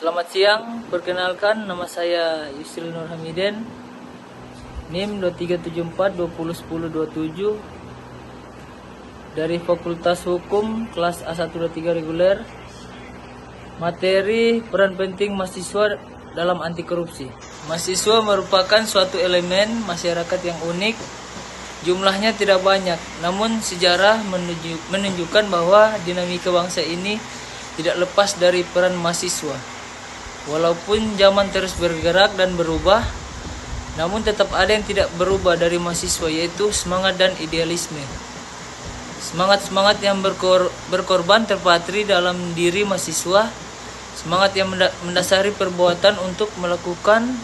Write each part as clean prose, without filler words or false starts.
Selamat siang, perkenalkan nama saya Yusril Nur Hamiden, NIM 2374201027 dari Fakultas Hukum kelas A123 reguler. Materi peran penting mahasiswa dalam anti korupsi. Mahasiswa merupakan suatu elemen masyarakat yang unik. Jumlahnya tidak banyak, namun sejarah menunjukkan bahwa dinamika bangsa ini tidak lepas dari peran mahasiswa. Walaupun zaman terus bergerak dan berubah, namun tetap ada yang tidak berubah dari mahasiswa, yaitu semangat dan idealisme. Semangat-semangat yang berkorban terpatri dalam diri mahasiswa, semangat yang mendasari perbuatan untuk melakukan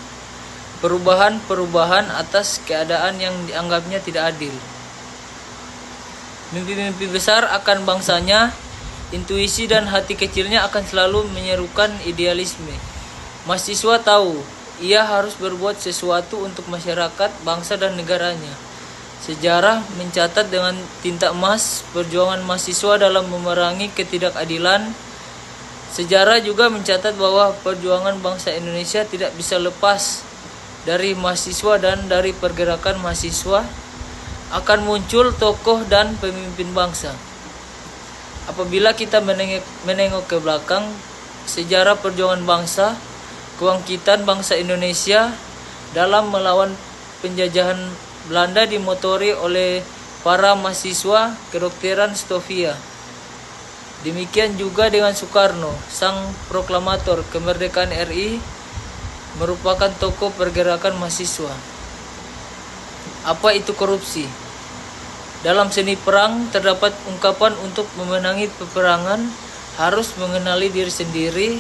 perubahan-perubahan atas keadaan yang dianggapnya tidak adil. Mimpi-mimpi besar akan bangsanya, intuisi dan hati kecilnya akan selalu menyerukan idealisme. Mahasiswa tahu ia harus berbuat sesuatu untuk masyarakat, bangsa dan negaranya. Sejarah mencatat dengan tinta emas perjuangan mahasiswa dalam memerangi ketidakadilan. Sejarah juga mencatat bahwa perjuangan bangsa Indonesia tidak bisa lepas dari mahasiswa, dan dari pergerakan mahasiswa akan muncul tokoh dan pemimpin bangsa. Apabila kita menengok ke belakang, sejarah perjuangan bangsa, kebangkitan bangsa Indonesia dalam melawan penjajahan Belanda dimotori oleh para mahasiswa kedokteran Stovia. Demikian juga dengan Soekarno, sang proklamator kemerdekaan RI, merupakan tokoh pergerakan mahasiswa. Apa itu korupsi? Dalam seni perang terdapat ungkapan untuk memenangi peperangan harus mengenali diri sendiri.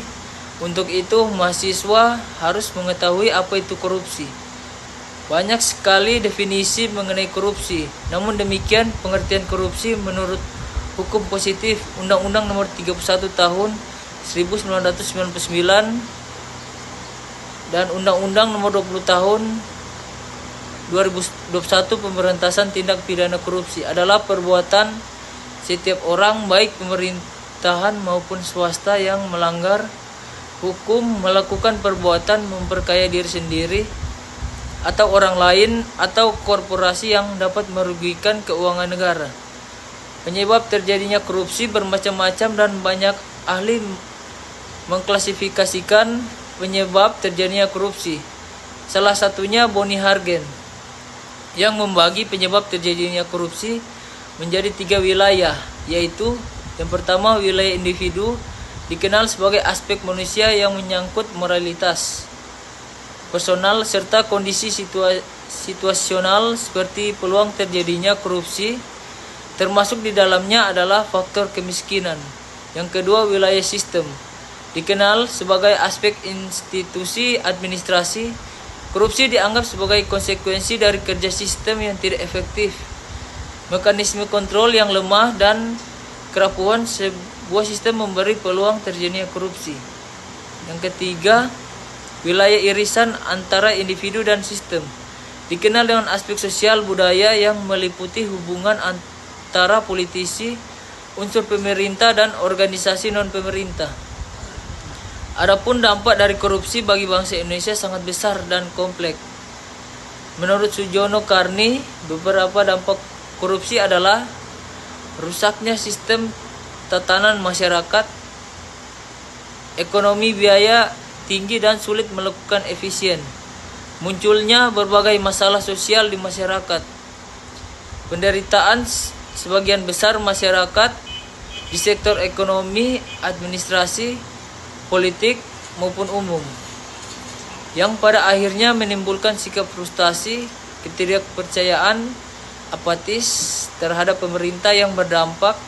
Untuk itu mahasiswa harus mengetahui apa itu korupsi. Banyak sekali definisi mengenai korupsi. Namun demikian pengertian korupsi menurut hukum positif Undang-Undang Nomor 31 Tahun 1999 dan Undang-Undang Nomor 20 Tahun 2021 Pemberantasan Tindak Pidana Korupsi adalah perbuatan setiap orang, baik pemerintahan maupun swasta, yang melanggar hukum, melakukan perbuatan memperkaya diri sendiri atau orang lain atau korporasi yang dapat merugikan keuangan negara. Penyebab terjadinya korupsi bermacam-macam dan banyak ahli mengklasifikasikan penyebab terjadinya korupsi. Salah satunya Boni Hargen yang membagi penyebab terjadinya korupsi menjadi 3 wilayah, yaitu yang pertama wilayah individu, dikenal sebagai aspek manusia yang menyangkut moralitas, personal, serta kondisi situasional seperti peluang terjadinya korupsi, termasuk di dalamnya adalah faktor kemiskinan. Yang kedua wilayah sistem, dikenal sebagai aspek institusi administrasi. Korupsi dianggap sebagai konsekuensi dari kerja sistem yang tidak efektif, mekanisme kontrol yang lemah, dan kerapuhan sebuah sistem memberi peluang terjadinya korupsi. Yang ketiga, wilayah irisan antara individu dan sistem, dikenal dengan aspek sosial budaya yang meliputi hubungan antara politisi, unsur pemerintah, dan organisasi non-pemerintah. Adapun dampak dari korupsi bagi bangsa Indonesia sangat besar dan kompleks. Menurut Sujono Karni, beberapa dampak korupsi adalah rusaknya sistem tatanan masyarakat, ekonomi biaya tinggi dan sulit melakukan efisien, munculnya berbagai masalah sosial di masyarakat, penderitaan sebagian besar masyarakat di sektor ekonomi, administrasi, politik maupun umum, yang pada akhirnya menimbulkan sikap frustasi, ketidakpercayaan, apatis terhadap pemerintah yang berdampak